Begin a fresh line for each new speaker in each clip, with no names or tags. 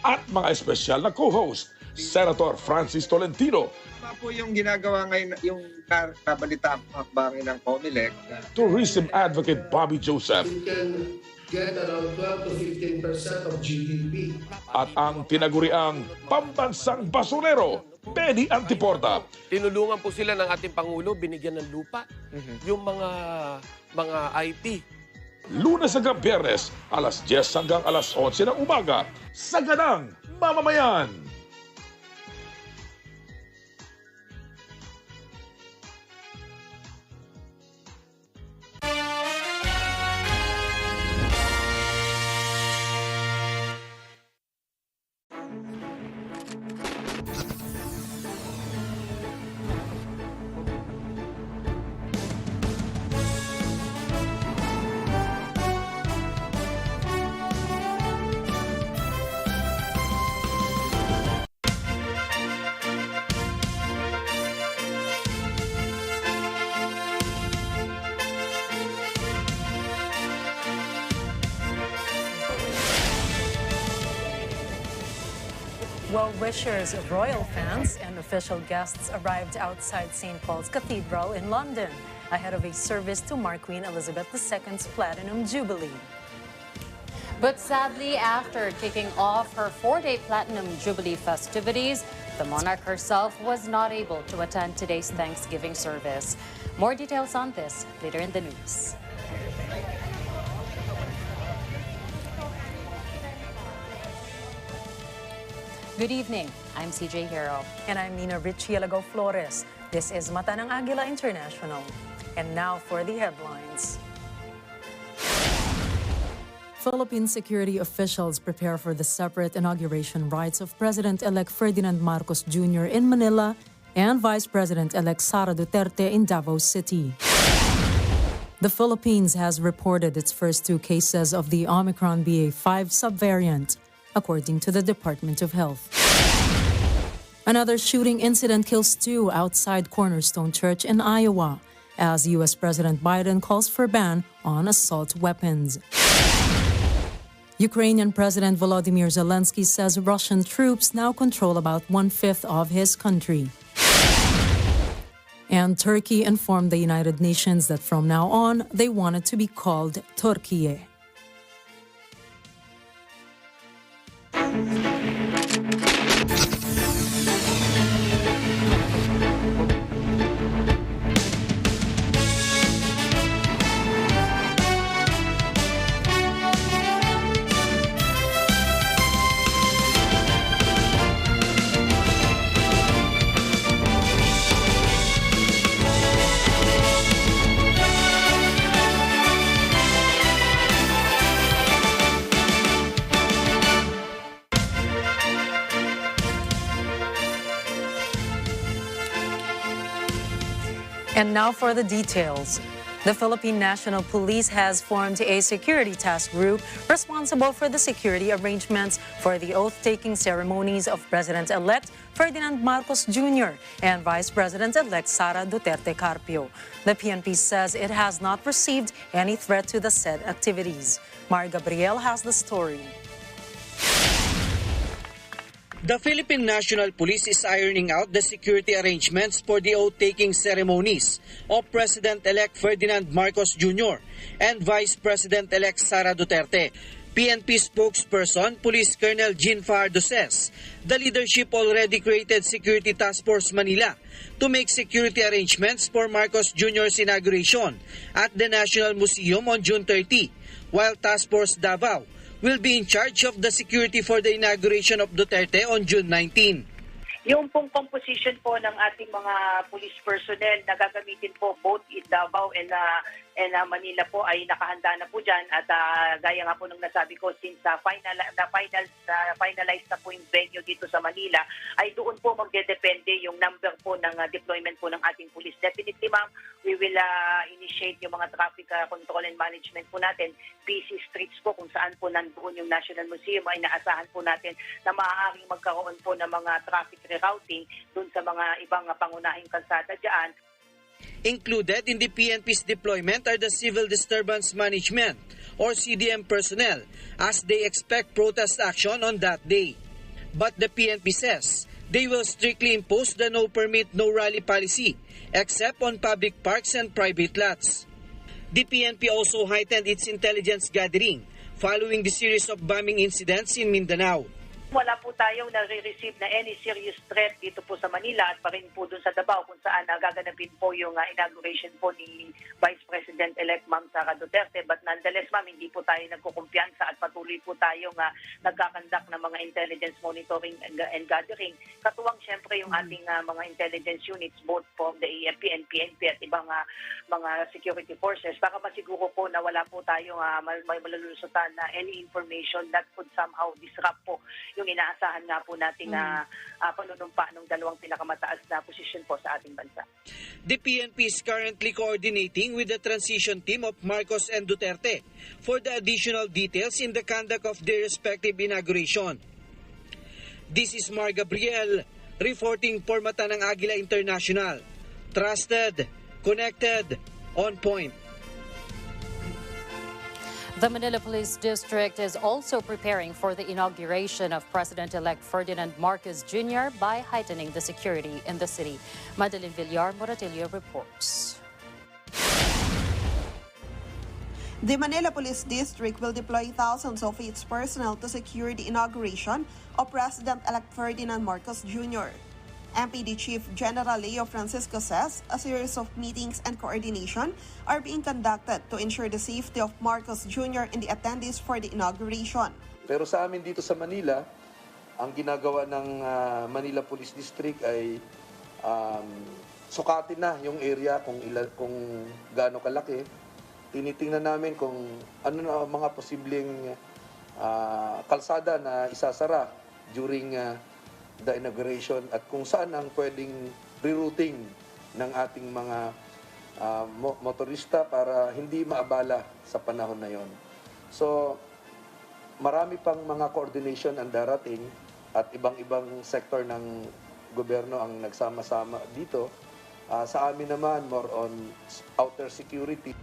at mga espesyal na co-host, Senator Francis Tolentino,
Ano po yung ginagawa ngayon, yung kabalitaan hakbangin ng COMELEC?
Tourism Advocate Bobby Joseph,
You can get around 12 to 15% of GDP.
at ang tinaguriang pambansang basurero, Benny Antiporta.
Tinulungan po sila ng ating Pangulo, binigyan ng lupa, yung mga IT.
Lunes hanggang Biyernes, alas 10 hanggang alas 11 ng umaga, sa Ganang Mamamayan.
Well-wishers, royal fans, and official guests arrived outside St. Paul's Cathedral in London ahead of a service to mark Queen Elizabeth II's Platinum Jubilee.
But sadly, after kicking off her 4-day Platinum Jubilee festivities, the monarch herself was not able to attend today's Thanksgiving service. More details on this later in the news. Good evening. I'm CJ Hirro.
And I'm Nina Ricci, Alagao, Flores. This is Mata ng Agila International. And now for the headlines. Philippine security officials prepare for the separate inauguration rites of President-elect Ferdinand Marcos Jr. in Manila and Vice President-elect Sara Duterte in Davao City. The Philippines has reported its first 2 cases of the Omicron BA.5 subvariant, according to the Department of Health. Another shooting incident kills 2 outside Cornerstone Church in Iowa, as U.S. President Biden calls for ban on assault weapons. Ukrainian President Volodymyr Zelensky says Russian troops now control about 1/5 of his country. And Turkey informed the United Nations that from now on, they want it to be called Turkiye. And now for the details. The Philippine National Police has formed a security task group responsible for the security arrangements for the oath-taking ceremonies of President-elect Ferdinand Marcos Jr. and Vice President-elect Sara Duterte Carpio. The PNP says it has not received any threat to the said activities. Mar Gabriel has the story.
The Philippine National Police is ironing out the security arrangements for the oath-taking ceremonies of President-elect Ferdinand Marcos Jr. and Vice President-elect Sara Duterte. PNP spokesperson Police Colonel Jean Fajardo says the leadership already created Security Task Force Manila to make security arrangements for Marcos Jr.'s inauguration at the National Museum on June 30, while Task Force Davao will be in charge of the security for the inauguration of Duterte on June 19.
Yung pong composition po ng ating mga police personnel na gagamitin po both in Davao and Manila po ay nakahanda na po dyan at gaya nga po nung nasabi ko since finalize na po yung venue dito sa Manila ay doon po magdedepende yung number po ng deployment po ng ating police. Definitely ma'am, we will initiate yung mga traffic control and management po natin. busy streets po kung saan po nandoon yung National Museum ay naasahan po natin na maaaring magkaroon po ng mga traffic rerouting doon sa mga ibang pangunahing kalsada dyan.
Included in the PNP's deployment are the Civil Disturbance Management or CDM personnel as they expect protest action on that day. But the PNP says they will strictly impose the no permit, no rally policy, except on public parks and private lots. The PNP also heightened its intelligence gathering following the series of bombing incidents in Mindanao.
Wala po tayong nare-receive na any serious threat dito po sa Manila at pa rin po dun sa Davao kung saan gaganapin po yung inauguration po ni Vice President-elect Ma'am Sara Duterte. But nonetheless, ma'am, hindi po tayo nagkukumpiyansa at patuloy po tayong nagkakandak ng mga intelligence monitoring and gathering. Katuwang siyempre yung ating mga intelligence units both from the AFP and PNP at ibang mga security forces para masiguro po na wala po tayong may malulusutan na any information that could somehow disrupt po yung inaasahan nga po nating panunumpa ng dalawang pinakamataas na posisyon po sa ating bansa.
The PNP is currently coordinating with the transition team of Marcos and Duterte for the additional details in the conduct of their respective inauguration. This is Mar Gabriel reporting for Mata ng Agila International. Trusted, connected, on point.
The Manila Police District is also preparing for the inauguration of President-elect Ferdinand Marcos Jr. by heightening the security in the city. Madeline Villar Moratillo reports.
The Manila Police District will deploy thousands of its personnel to secure the inauguration of President-elect Ferdinand Marcos Jr. MPD Chief General Leo Francisco says a series of meetings and coordination are being conducted to ensure the safety of Marcos Jr. and the attendees for the inauguration.
Pero sa amin dito sa Manila, ang ginagawa ng Manila Police District ay sukatin na yung area kung gaano kalaki. Tinitingnan namin kung ano na mga posibleng kalsada na isasara during the inauguration at kung saan ang pwedeng rerouting ng ating mga motorista para hindi maabala sa panahon na yon. So, marami pang mga coordination ang darating at ibang-ibang sector ng gobyerno ang nagsama-sama dito. Sa amin naman, more on outer security.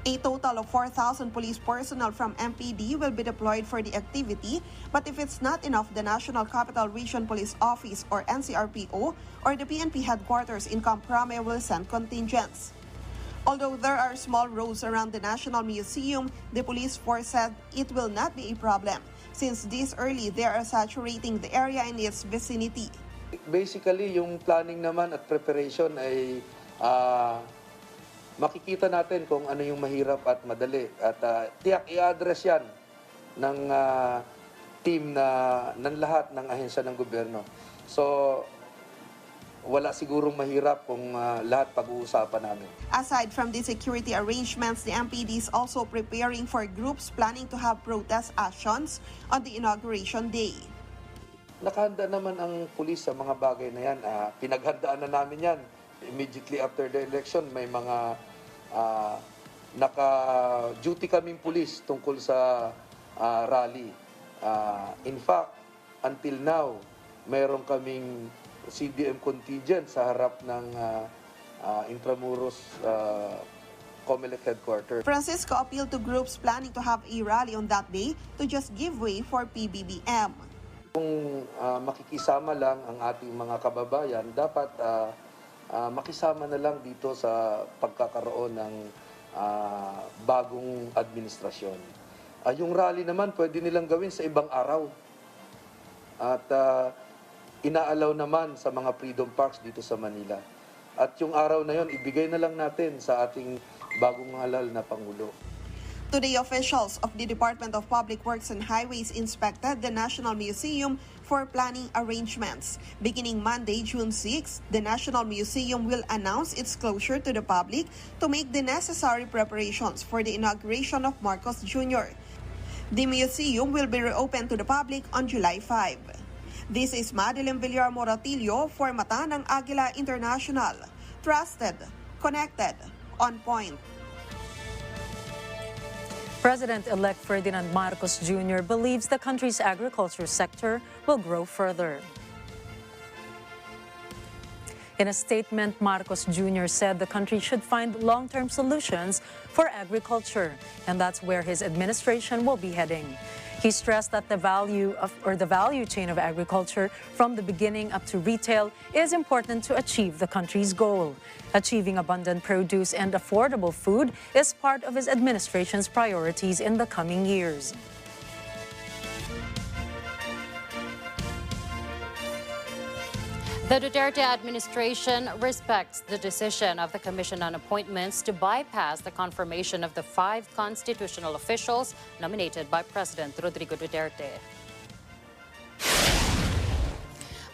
A total of 4,000 police personnel from MPD will be deployed for the activity, but if it's not enough, the National Capital Region Police Office or NCRPO or the PNP headquarters in Camp Crame will send contingents. Although there are small roads around the National Museum, the police force said it will not be a problem since this early they are saturating the area in its vicinity.
Basically, yung planning naman at preparation ay makikita natin kung ano yung mahirap at madali. At tiyak i-address yan ng team ng lahat ng ahensya ng gobyerno. So, wala sigurong mahirap kung lahat pag-uusapan namin.
Aside from the security arrangements, the MPD is also preparing for groups planning to have protest actions on the inauguration day.
Nakahanda naman ang pulis sa mga bagay na yan. Pinaghandaan na namin yan. Immediately after the election, may mga naka-duty kaming pulis tungkol sa rally. In fact, until now, mayroon kaming CDM contingent sa harap ng Intramuros COMELEC headquarters.
Francisco appealed to groups planning to have a rally on that day to just give way for PBBM.
Kung makikisama lang ang ating mga kababayan, dapat makisama na lang dito sa pagkakaroon ng bagong administrasyon. Yung rally naman pwede nilang gawin sa ibang araw. At inaalaw naman sa mga freedom parks dito sa Manila. At yung araw na yon ibigay na lang natin sa ating bagong halal na Pangulo.
Today, officials of the Department of Public Works and Highways inspected the National Museum for planning arrangements. Beginning Monday, June 6, the National Museum will announce its closure to the public to make the necessary preparations for the inauguration of Marcos Jr. The museum will be reopened to the public on July 5. This is Madeline Villar Moratillo for Mata ng Agila International. Trusted, connected, on point.
President-elect Ferdinand Marcos Jr. believes the country's agriculture sector will grow further. In a statement, Marcos Jr. said the country should find long-term solutions for agriculture, and that's where his administration will be heading. He stressed that the value chain of agriculture from the beginning up to retail is important to achieve the country's goal. Achieving abundant produce and affordable food is part of his administration's priorities in the coming years.
The Duterte administration respects the decision of the Commission on Appointments to bypass the confirmation of the 5 constitutional officials nominated by President Rodrigo Duterte.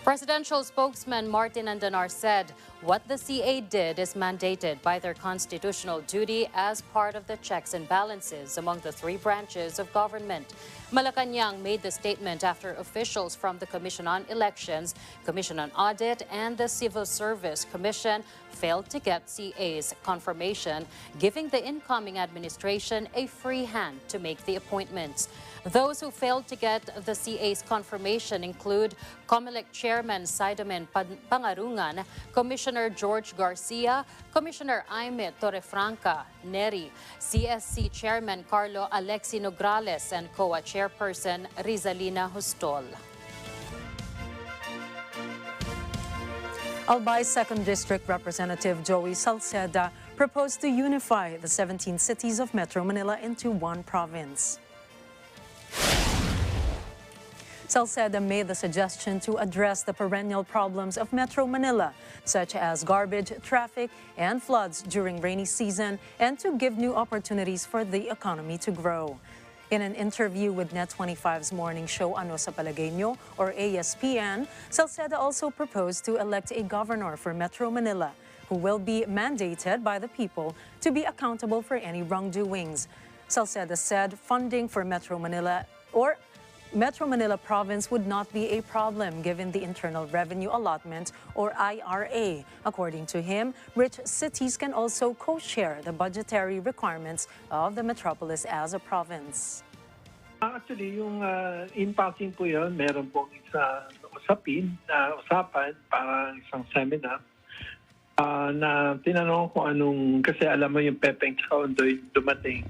Presidential spokesman Martin Andanar said what the CA did is mandated by their constitutional duty as part of the checks and balances among the 3 branches of government. Malacanang made the statement after officials from the Commission on Elections, Commission on Audit, and the Civil Service Commission failed to get CA's confirmation, giving the incoming administration a free hand to make the appointments. Those who failed to get the CA's confirmation include COMELEC Chairman Saidamen Pangarungan, Commissioner George Garcia, Commissioner Aime Torrefranca Neri, CSC Chairman Carlo Alexi Nograles, and COA Chairperson Rizalina Hustol.
Albay 2nd District Representative Joey Salceda proposed to unify the 17 cities of Metro Manila into one province. Salceda made the suggestion to address the perennial problems of Metro Manila, such as garbage, traffic, and floods during rainy season, and to give new opportunities for the economy to grow. In an interview with Net25's morning show Ano sa Palagay or ASPN, Salceda also proposed to elect a governor for Metro Manila, who will be mandated by the people to be accountable for any wrongdoings. Salceda said funding for Metro Manila province would not be a problem given the Internal Revenue Allotment or IRA. According to him, rich cities can also co-share the budgetary requirements of the metropolis as a province.
Actually, yung in passing po yun, meron pong usapan para isang seminar na tinanong ko anong, kasi alam mo yung Pepeng tsaka Ondoy dumating,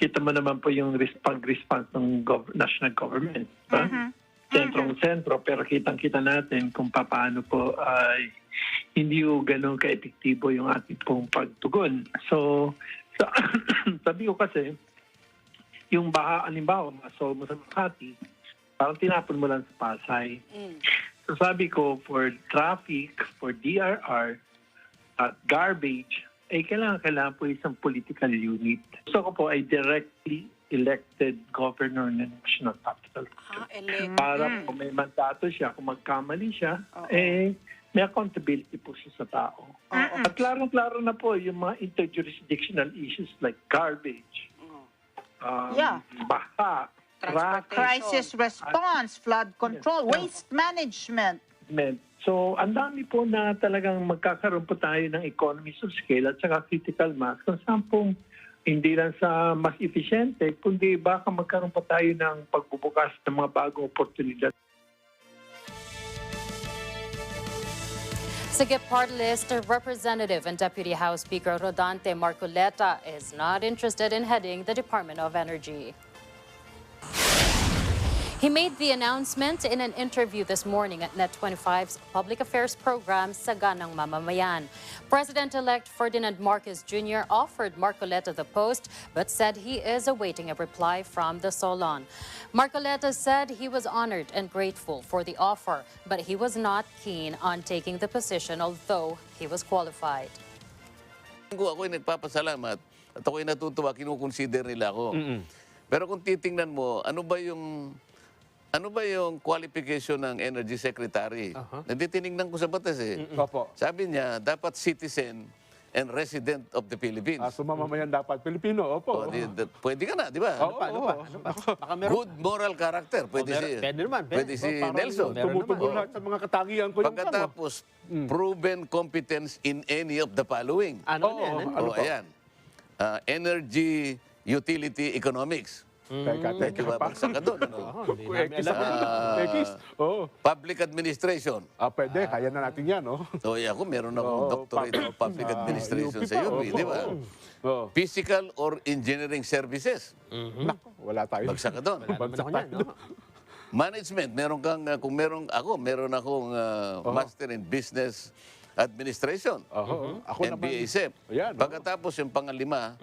kita mo naman po yung response ng national government. Sentrong-sentro, pero kitang-kita natin kung paano po ay hindi yung ganun ka-epektibo yung ating pong pagtugon. So sabi ko kasi, yung alimbawa, masolve mo sa Makati, parang tinapon mo lang sa Pasay. So sabi ko, for traffic, for DRR, at garbage, ay kailangan po isang political unit. Gusto ko po ay directly elected governor ng National Capital. Para po may mandato siya, kung magkamali siya, may accountability po siya sa tao. At klaro-klaro na po yung mga interjurisdictional issues like garbage, baha,
crisis response, flood control, waste management.
So, ang dami po na talagang magkakaroon po tayo ng economies of scale at saka critical mass kung saan po hindi lang sa mas eficiente, kundi baka magkaroon pa tayo ng pagbubukas ng mga bagong oportunidad.
Sigit Party List Representative and Deputy House Speaker Rodante Marcoleta is not interested in heading the Department of Energy. He made the announcement in an interview this morning at Net25's public affairs program, Saganang Mamamayan. President-elect Ferdinand Marcos Jr. offered Marcoleta the post, but said he is awaiting a reply from the Solon. Marcoleta said he was honored and grateful for the offer, but he was not keen on taking the position, although he was qualified.
Ako'y nagpapasalamat at ako'y natutuwa, kinukonsider nila ako. Pero kung titingnan mo, ano ba yung qualification ng Energy Secretary? Tinignan ko sa batas eh. Sabi niya, dapat citizen and resident of the Philippines.
So mamamayan dapat Pilipino, opo.
Pwede ka na, di ba? Good moral character. Pwede si Nelson.
Tumutugol lahat sa mga katangian ko yung
pagkatapos, proven competence in any of the following.
Ayan.
Energy, utility, economics. Medyo babagsak ka doon. Ano?
Ekis ako dito. Ekis. Oo.
Public administration.
Pwede. Kaya na natin yan, no?
So, ako meron akong doctorate of public administration
UP
sa
pa,
UP, di ba? Physical or engineering services.
Naku, wala tayo.
Bagsak ka doon.
Bagsak tayo.
Management, meron kang, kung meron akong Master in Business Administration.
Ako naman.
MBA-SEP.
Ayan,
Pagkatapos yung pangalima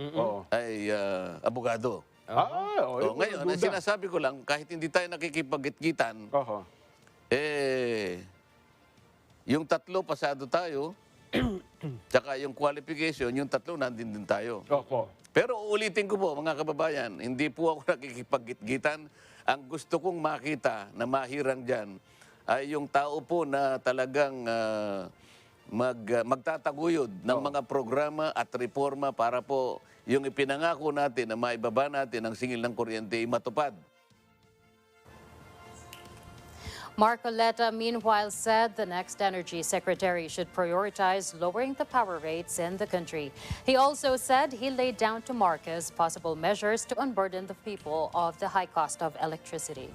ay abogado. Ngayon, ang sinasabi ko lang, kahit hindi tayo nakikipagitgitan, yung tatlo pasado tayo, tsaka yung qualification, yung tatlo nandun din tayo. Pero uulitin ko po, mga kababayan, hindi po ako nakikipagitgitan. Ang gusto kong makita na mahirang dyan ay yung tao po na talagang magtataguyod ng mga programa at reforma para po yung ipinangako natin na maibaba natin ang singil ng kuryente ay matupad.
Marcoleta, meanwhile, said the next energy secretary should prioritize lowering the power rates in the country. He also said he laid down to Marcos possible measures to unburden the people of the high cost of electricity.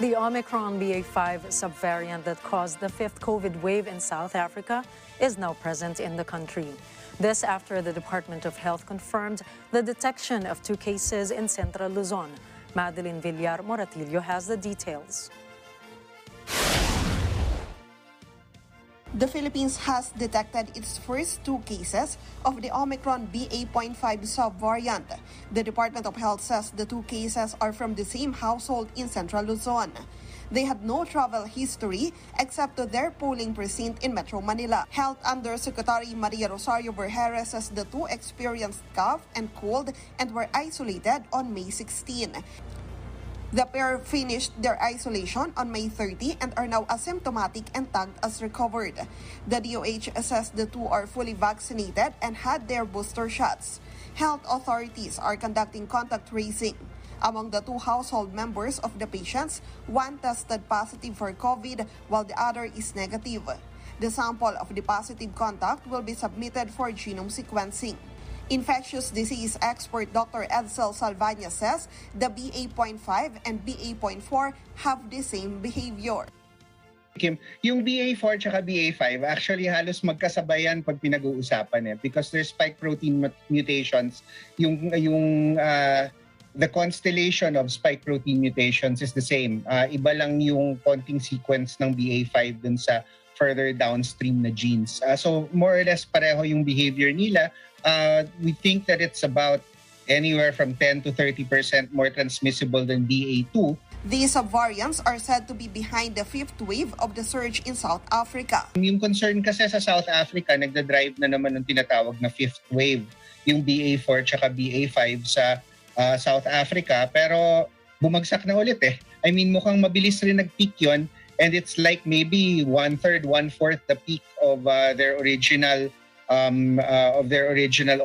The Omicron BA.5 subvariant that caused the fifth COVID wave in South Africa is now present in the country. This after the Department of Health confirmed the detection of 2 cases in Central Luzon. Madeline Villar Moratillo has the details.
The Philippines has detected its first 2 cases of the Omicron BA.5 subvariant. The Department of Health says the 2 cases are from the same household in Central Luzon. They had no travel history except to their polling precinct in Metro Manila. Health Undersecretary Maria Rosario Berjeres says the 2 experienced cough and cold and were isolated on May 16. The pair finished their isolation on May 30 and are now asymptomatic and tagged as recovered. The DOH says the 2 are fully vaccinated and had their booster shots. Health authorities are conducting contact tracing. Among the 2 household members of the patients, 1 tested positive for COVID while the other is negative. The sample of the positive contact will be submitted for genome sequencing. Infectious disease expert Dr. Edsel Salvania says the BA.5 and BA.4 have the same behavior.
Yung BA4 tsaka BA5 actually halos magkasabayan pag pinag-uusapan because there's spike protein mutations. The constellation of spike protein mutations is the same. Iba lang yung konting sequence ng BA5 dun sa further downstream na genes. So more or less pareho yung behavior nila. We think that it's about anywhere from 10 to 30% more transmissible than BA2.
These subvariants are said to be behind the 5th wave of the surge in South Africa.
Yung concern kasi sa South Africa, nagda-drive na naman ng tinatawag na 5th wave, yung BA4 tsaka BA5 sa South Africa, pero bumagsak na ulit I mean, mukhang mabilis rin nag-peak yun, and it's like maybe 1/3, 1/4 the peak of their original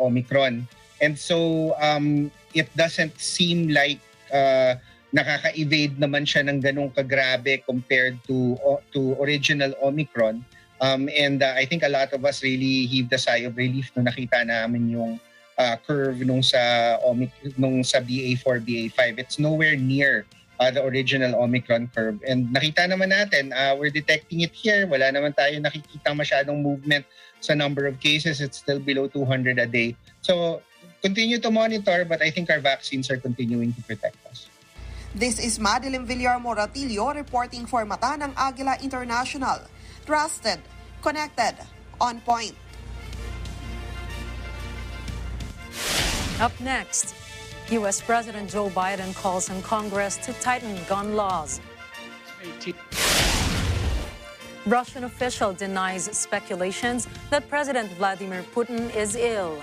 Omicron. And so it doesn't seem like nakaka-evade naman siya ng ganung kagrabe compared to original Omicron. And I think a lot of us really heaved a sigh of relief nung nakita namin yung curve nung sa BA4, BA5. It's nowhere near the original Omicron curve. And nakita naman natin, we're detecting it here. Wala naman tayo nakikita masyadong movement sa number of cases. It's still below 200 a day. So continue to monitor, but I think our vaccines are continuing to protect us.
This is Madeline Villar Moratillo reporting for Mata ng Agila International. Trusted, connected, on point.
Up next, U.S. President Joe Biden calls on Congress to tighten gun laws. Russian official denies speculations that President Vladimir Putin is ill.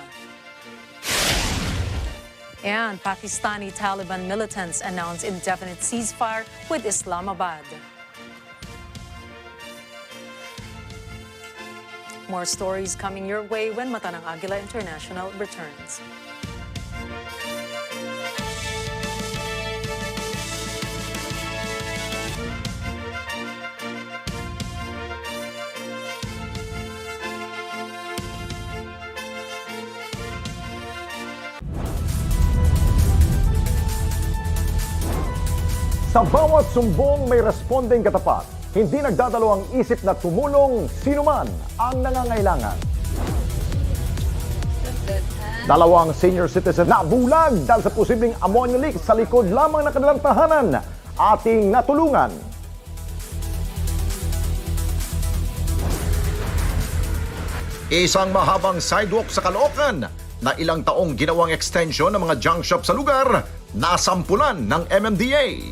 And Pakistani Taliban militants announce indefinite ceasefire with Islamabad. More stories coming your way when Mata ng Agila International returns.
Sa bawat sumbong may responding katapat, hindi nagdadalawang isip na tumulong sinuman ang nangangailangan. Dalawang senior citizen na bulag dahil sa posibleng ammonia leak sa likod lamang ng kanilang tahanan. Ating natulungan. Isang mahabang sidewalk sa Caloocan na ilang taong ginawang extension ng mga junk shop sa lugar, nasampulan ng MMDA.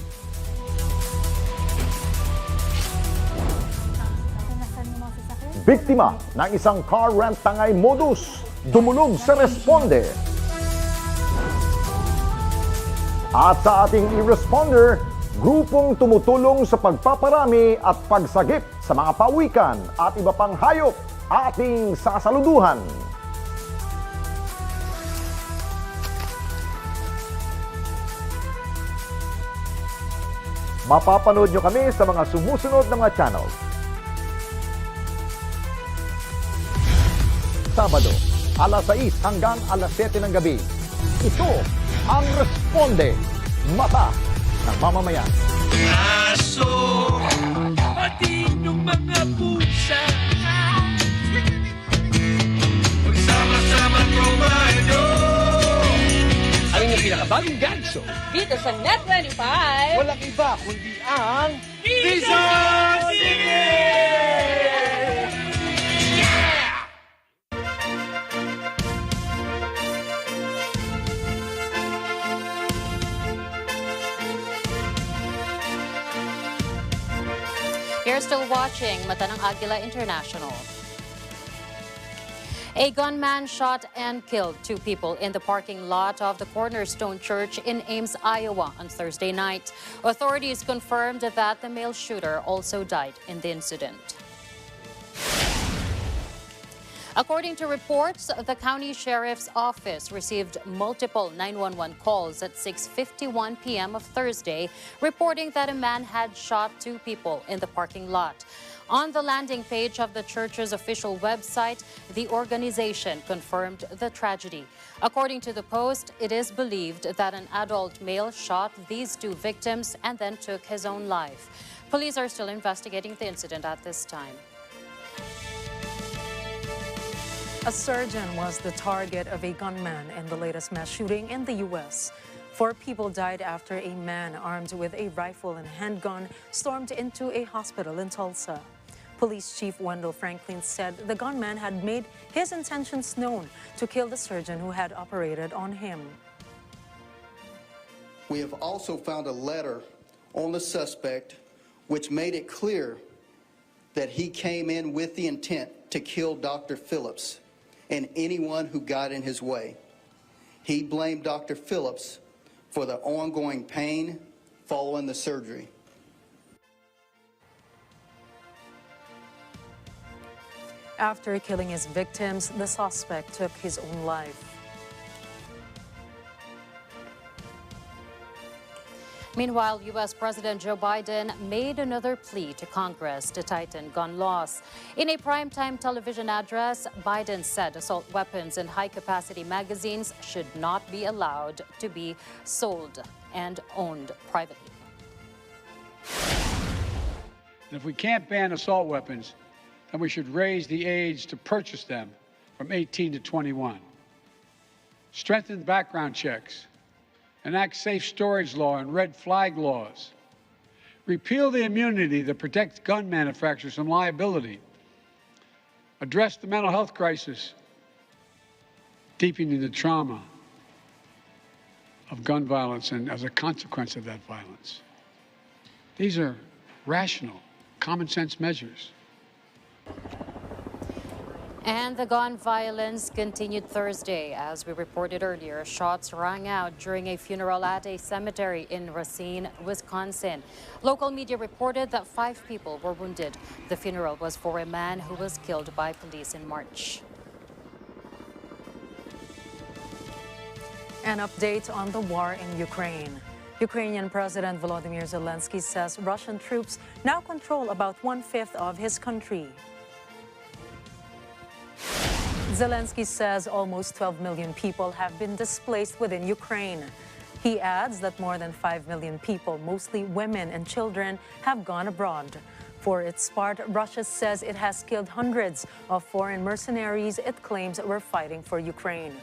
Biktima ng isang car rent tangay modus, dumulog sa responde. At sa ating e-responder, grupong tumutulong sa pagpaparami at pagsagip sa mga pawikan at iba pang hayop ating sasaluduhan. Mapapanood nyo kami sa mga sumusunod na mga channels. Sabado, alas 6 hanggang alas 7 ng gabi. Ito ang Responde, mata ng mamamayan.
Aso, pati yung mga pusa, magsama-sama kumain. Ano yung pinakabagong ganso?
Dito sa Net25,
Walang iba kundi ang
Piso Sige!
You're still watching Mata ng Agila International. A gunman shot and killed 2 people in the parking lot of the Cornerstone Church in Ames, Iowa on Thursday night. Authorities confirmed that the male shooter also died in the incident. According to reports, the county sheriff's office received multiple 911 calls at 6:51 p.m. of Thursday, reporting that a man had shot 2 people in the parking lot. On the landing page of the church's official website, the organization confirmed the tragedy. According to the Post, it is believed that an adult male shot these 2 victims and then took his own life. Police are still investigating the incident at this time.
A surgeon was the target of a gunman in the latest mass shooting in the U.S. 4 people died after a man armed with a rifle and handgun stormed into a hospital in Tulsa. Police Chief Wendell Franklin said the gunman had made his intentions known to kill the surgeon who had operated on him.
We have also found a letter on the suspect which made it clear that he came in with the intent to kill Dr. Phillips and anyone who got in his way. He blamed Dr. Phillips for the ongoing pain following the surgery.
After killing his victims, the suspect took his own life.
Meanwhile, U.S. President Joe Biden made another plea to Congress to tighten gun laws. In a primetime television address, Biden said assault weapons and high-capacity magazines should not be allowed to be sold and owned privately.
And if we can't ban assault weapons, then we should raise the age to purchase them from 18 to 21. Strengthen background checks. Enact safe storage law and red flag laws. Repeal the immunity that protects gun manufacturers from liability. Address the mental health crisis, deepening the trauma of gun violence and as a consequence of that violence. These are rational, common sense measures.
And the gun violence continued Thursday. As we reported earlier, shots rang out during a funeral at a cemetery in Racine, Wisconsin. Local media reported that 5 people were wounded. The funeral was for a man who was killed by police in March.
An update on the war in Ukraine. Ukrainian President Volodymyr Zelensky says Russian troops now control about 1/5 of his country. Zelensky says almost 12 million people have been displaced within Ukraine. He adds that more than 5 million people, mostly women and children, have gone abroad. For its part, Russia says it has killed hundreds of foreign mercenaries it claims were fighting for Ukraine.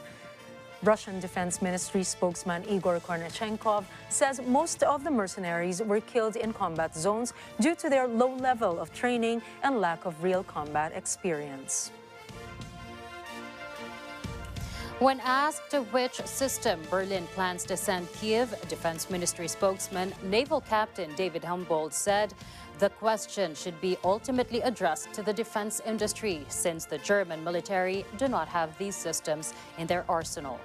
Russian Defense Ministry spokesman Igor Kornachenkov says most of the mercenaries were killed in combat zones due to their low level of training and lack of real combat experience.
When asked which system Berlin plans to send Kiev, Defense Ministry spokesman Naval Captain David Humboldt said the question should be ultimately addressed to the defense industry since the German military do not have these systems in their arsenal.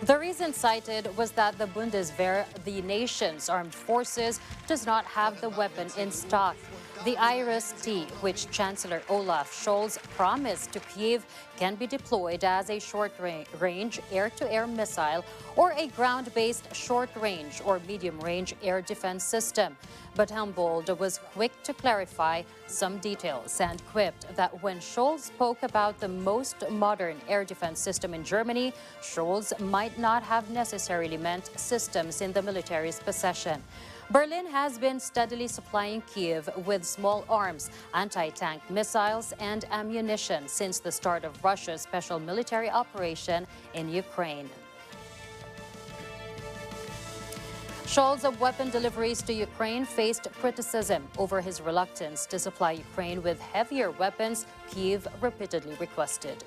The reason cited was that the Bundeswehr, the nation's armed forces, does not have the weapon in stock. The Iris-T, which Chancellor Olaf Scholz promised to Kiev, can be deployed as a short-range air-to-air missile or a ground-based short-range or medium-range air defense system. But Humboldt was quick to clarify some details and quipped that when Scholz spoke about the most modern air defense system in Germany, Scholz might not have necessarily meant systems in the military's possession. Berlin has been steadily supplying Kiev with small arms, anti-tank missiles, and ammunition since the start of Russia's special military operation in Ukraine. Scholz's weapon deliveries to Ukraine faced criticism over his reluctance to supply Ukraine with heavier weapons Kiev repeatedly requested.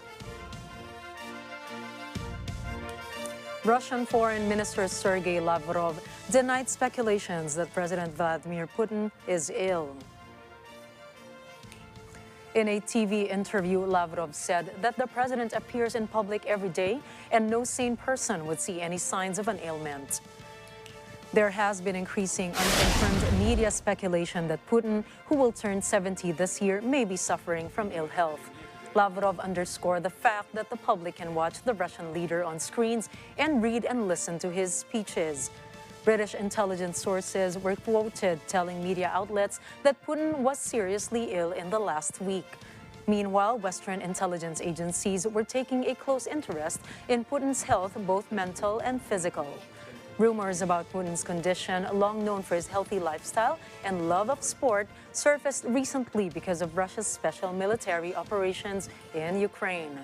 Russian Foreign Minister Sergei Lavrov denied speculations that President Vladimir Putin is ill. In a TV interview, Lavrov said that the president appears in public every day and no sane person would see any signs of an ailment. There has been increasing unconfirmed media speculation that Putin, who will turn 70 this year, may be suffering from ill health. Lavrov underscored the fact that the public can watch the Russian leader on screens and read and listen to his speeches. British intelligence sources were quoted telling media outlets that Putin was seriously ill in the last week. Meanwhile, Western intelligence agencies were taking a close interest in Putin's health, both mental and physical. Rumors about Putin's condition, long known for his healthy lifestyle and love of sport, surfaced recently because of Russia's special military operations in Ukraine.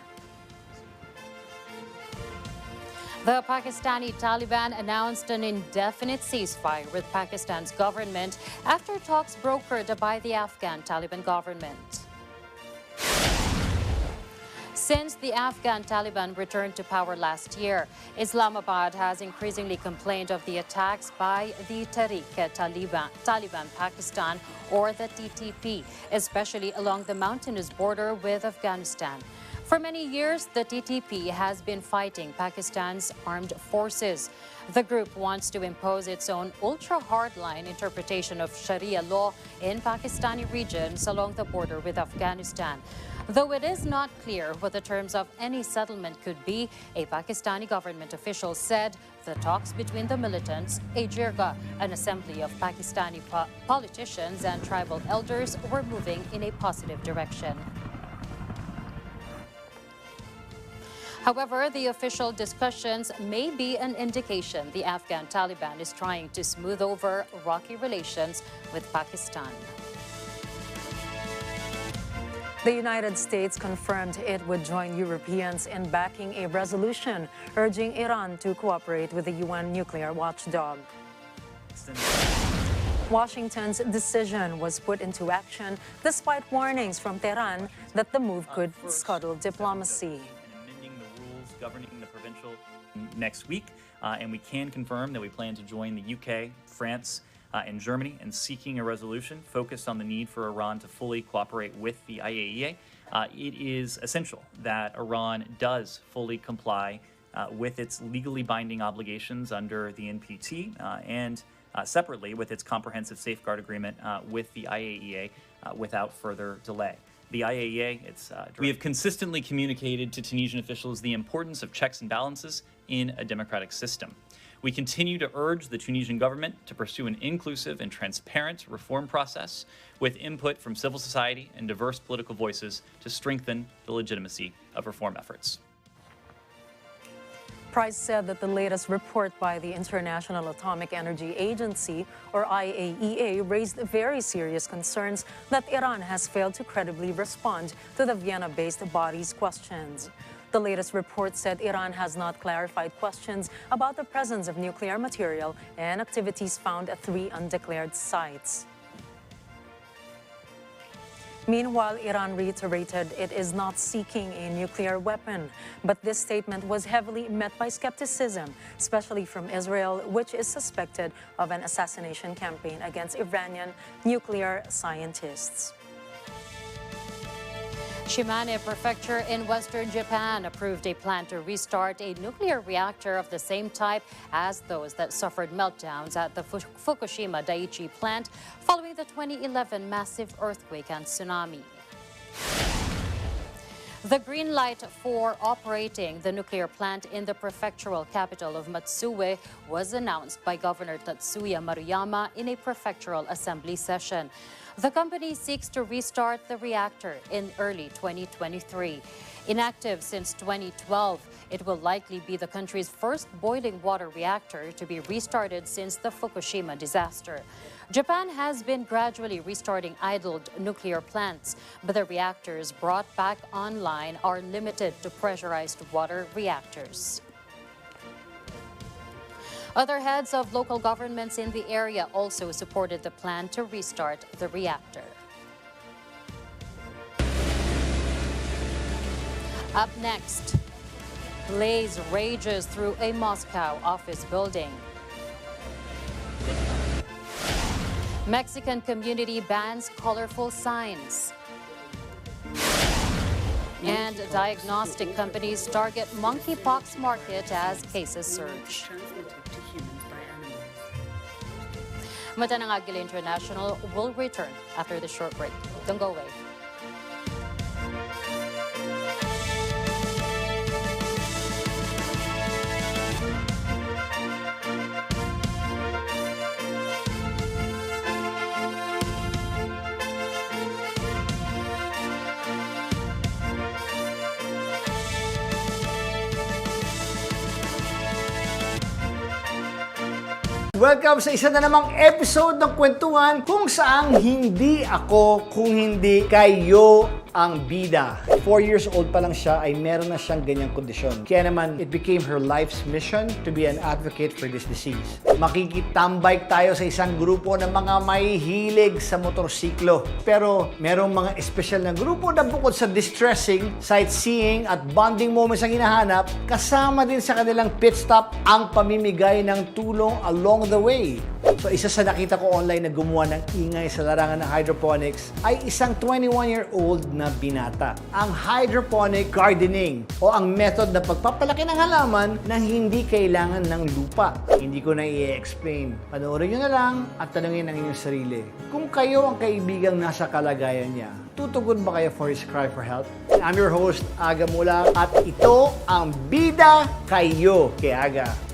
The Pakistani Taliban announced an indefinite ceasefire with Pakistan's government after talks brokered by the Afghan Taliban government. Since the Afghan Taliban returned to power last year, Islamabad has increasingly complained of the attacks by the Taliban Pakistan, or the TTP, especially along the mountainous border with Afghanistan. For many years, the TTP has been fighting Pakistan's armed forces. The group wants to impose its own ultra-hardline interpretation of Sharia law in Pakistani regions along the border with Afghanistan. Though it is not clear what the terms of any settlement could be, a Pakistani government official said the talks between the militants, a jirga, an assembly of Pakistani politicians and tribal elders, were moving in a positive direction. However, the official discussions may be an indication the Afghan Taliban is trying to smooth over rocky relations with Pakistan.
The United States confirmed it would join Europeans in backing a resolution urging Iran to cooperate with the UN nuclear watchdog. Washington's decision was put into action despite warnings from Tehran that the move could scuttle diplomacy.
Amending the rules governing the provincial next week, and we can confirm that we plan to join the UK, France, and Germany in seeking a resolution focused on the need for Iran to fully cooperate with the IAEA. It is essential that Iran does fully comply with its legally binding obligations under the NPT and separately with its comprehensive safeguard agreement with the IAEA without further delay. The IAEA, we have consistently communicated to Tunisian officials the importance of checks and balances in a democratic system. We continue to urge the Tunisian government to pursue an inclusive and transparent reform process with input from civil society and diverse political voices to strengthen the legitimacy of reform efforts.
Price said that the latest report by the International Atomic Energy Agency, or IAEA, raised very serious concerns that Iran has failed to credibly respond to the Vienna-based body's questions. The latest report said Iran has not clarified questions about the presence of nuclear material and activities found at 3 undeclared sites. Meanwhile, Iran reiterated it is not seeking a nuclear weapon. But this statement was heavily met by skepticism, especially from Israel, which is suspected of an assassination campaign against Iranian nuclear scientists.
Shimane Prefecture in western Japan approved a plan to restart a nuclear reactor of the same type as those that suffered meltdowns at the Fukushima Daiichi plant following the 2011 massive earthquake and tsunami. The green light for operating the nuclear plant in the prefectural capital of Matsue was announced by Governor Tatsuya Maruyama in a prefectural assembly session. The company seeks to restart the reactor in early 2023. Inactive since 2012, it will likely be the country's first boiling water reactor to be restarted since the Fukushima disaster. Japan has been gradually restarting idled nuclear plants, but the reactors brought back online are limited to pressurized water reactors. Other heads of local governments in the area also supported the plan to restart the reactor. Up next, blaze rages through a Moscow office building. Mexican community bans colorful signs. And diagnostic companies target monkeypox market as cases surge. Mata ng Agila International will return after the short break. Don't go away.
Welcome sa isa na namang episode ng Kwentuhan kung saan hindi ako kung hindi kayo ang bida. 4 years old pa lang siya ay meron na siyang ganyang kondisyon. Kaya naman, it became her life's mission to be an advocate for this disease. Makikitambike tayo sa isang grupo ng mga mahihilig sa motorsiklo. Pero merong mga espesyal na grupo na bukod sa distressing, sightseeing at bonding moments ang hinahanap, kasama din sa kanilang pit stop ang pamimigay ng tulong along the way. So isa sa nakita ko online na gumawa ng ingay sa larangan ng hydroponics ay isang 21-year-old na binata. Ang hydroponic gardening o ang method na pagpapalaki ng halaman na hindi kailangan ng lupa. Hindi ko na i-explain. Panoorin nyo na lang at tanungin ang inyong sarili. Kung kayo ang kaibigang nasa kalagayan niya, tutugon ba kayo for his cry for help? I'm your host, Aga Mula, at ito ang Bida Kayo kay Aga.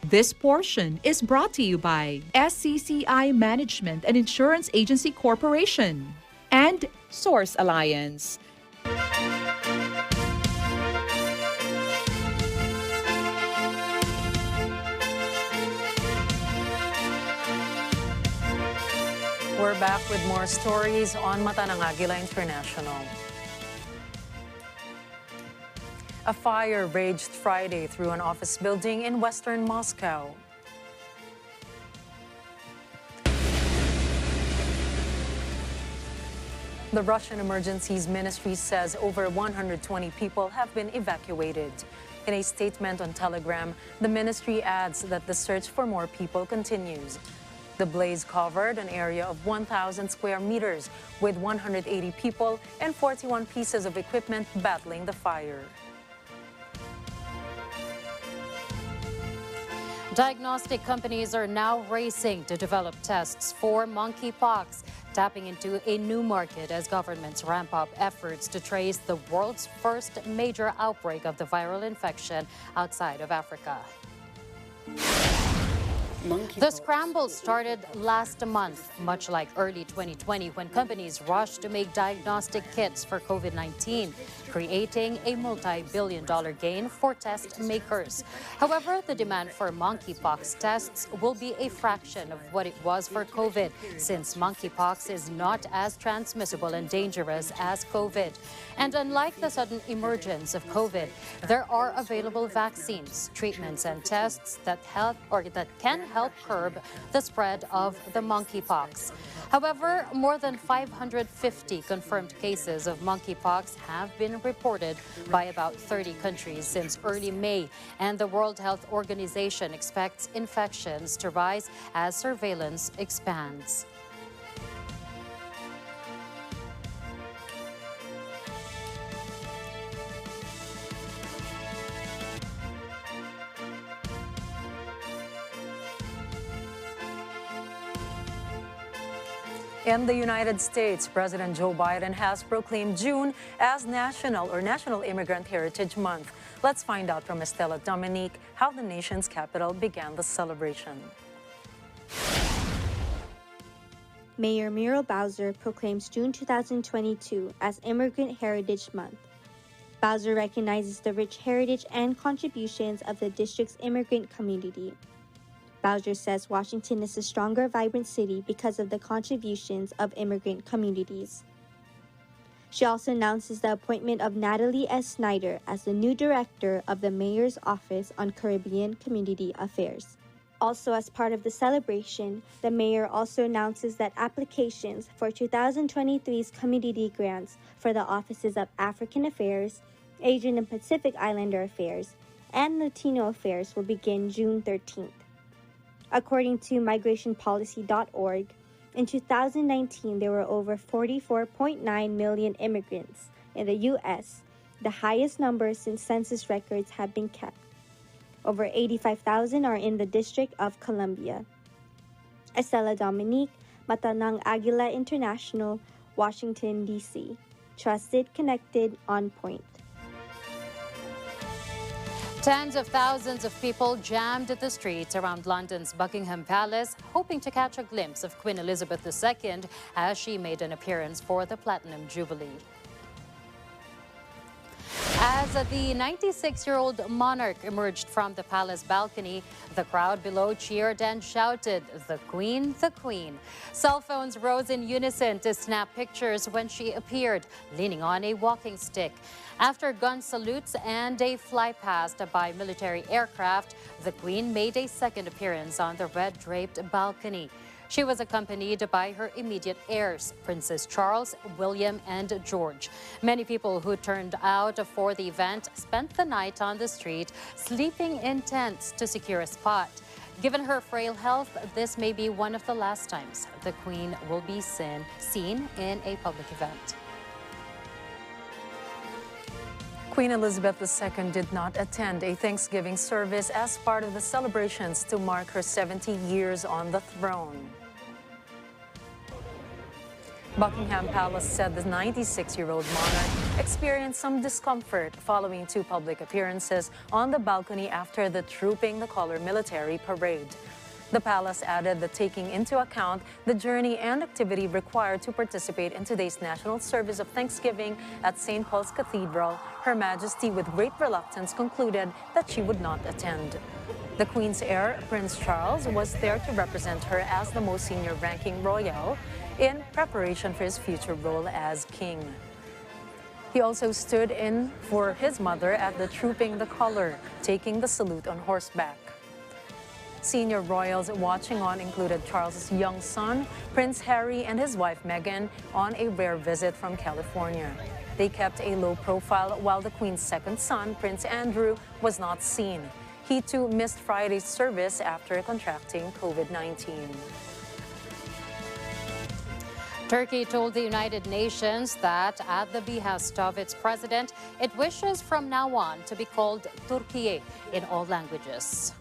This portion is brought to you by SCCI Management and Insurance Agency Corporation and Source Alliance.
We're back with more stories on Mata ng Agila International. A fire raged Friday through an office building in western Moscow. The Russian Emergencies Ministry says over 120 people have been evacuated. In a statement on Telegram, the ministry adds that the search for more people continues. The blaze covered an area of 1,000 square meters with 180 people and 41 pieces of equipment battling the fire.
Diagnostic companies are now racing to develop tests for monkeypox, tapping into a new market as governments ramp up efforts to trace the world's first major outbreak of the viral infection outside of Africa. The scramble started last month, much like early 2020 when companies rushed to make diagnostic kits for COVID-19, creating a multi-billion-dollar gain for test makers. However, the demand for monkeypox tests will be a fraction of what it was for COVID, since monkeypox is not as transmissible and dangerous as COVID. And unlike the sudden emergence of COVID, there are available vaccines, treatments, and tests that can help curb the spread of the monkeypox. However, more than 550 confirmed cases of monkeypox have been reported by about 30 countries since early May, and the World Health Organization expects infections to rise as surveillance expands.
In the United States, President Joe Biden has proclaimed June as National Immigrant Heritage Month. Let's find out from Estela Dominique how the nation's capital began the celebration.
Mayor Muriel Bowser proclaims June 2022 as Immigrant Heritage Month. Bowser recognizes the rich heritage and contributions of the district's immigrant community. Bowser says Washington is a stronger, vibrant city because of the contributions of immigrant communities. She also announces the appointment of Natalie S. Snyder as the new director of the Mayor's Office on Caribbean Community Affairs. Also, as part of the celebration, the mayor also announces that applications for 2023's community grants for the offices of African Affairs, Asian and Pacific Islander Affairs, and Latino Affairs will begin June 13th. According to migrationpolicy.org, in 2019, there were over 44.9 million immigrants in the U.S., the highest number since census records have been kept. Over 85,000 are in the District of Columbia. Estela Dominique, Mata ng Agila International, Washington, D.C. Trusted, connected, on point.
Tens of thousands of people jammed the streets around London's Buckingham Palace, hoping to catch a glimpse of Queen Elizabeth II as she made an appearance for the Platinum Jubilee. As the 96-year-old monarch emerged from the palace balcony, the crowd below cheered and shouted, "The Queen, the Queen." Cell phones rose in unison to snap pictures when she appeared, leaning on a walking stick. After gun salutes and a flypast by military aircraft, the Queen made a second appearance on the red-draped balcony. She was accompanied by her immediate heirs, Princes Charles, William, and George. Many people who turned out for the event spent the night on the street, sleeping in tents to secure a spot. Given her frail health, this may be one of the last times the Queen will be seen in a public event.
Queen Elizabeth II did not attend a Thanksgiving service as part of the celebrations to mark her 70 years on the throne. Buckingham Palace said the 96-year-old monarch experienced some discomfort following two public appearances on the balcony after the Trooping the Color military parade. The palace added that taking into account the journey and activity required to participate in today's national service of Thanksgiving at St. Paul's Cathedral, Her Majesty with great reluctance concluded that she would not attend. The Queen's heir, Prince Charles, was there to represent her as the most senior-ranking royal in preparation for his future role as king. He also stood in for his mother at the Trooping the Color, taking the salute on horseback. Senior royals watching on included Charles's young son, Prince Harry, and his wife Meghan on a rare visit from California. They kept a low profile while the Queen's second son, Prince Andrew, was not seen. He too missed Friday's service after contracting COVID-19.
Turkey told the United Nations that at the behest of its president, it wishes from now on to be called Türkiye in all languages.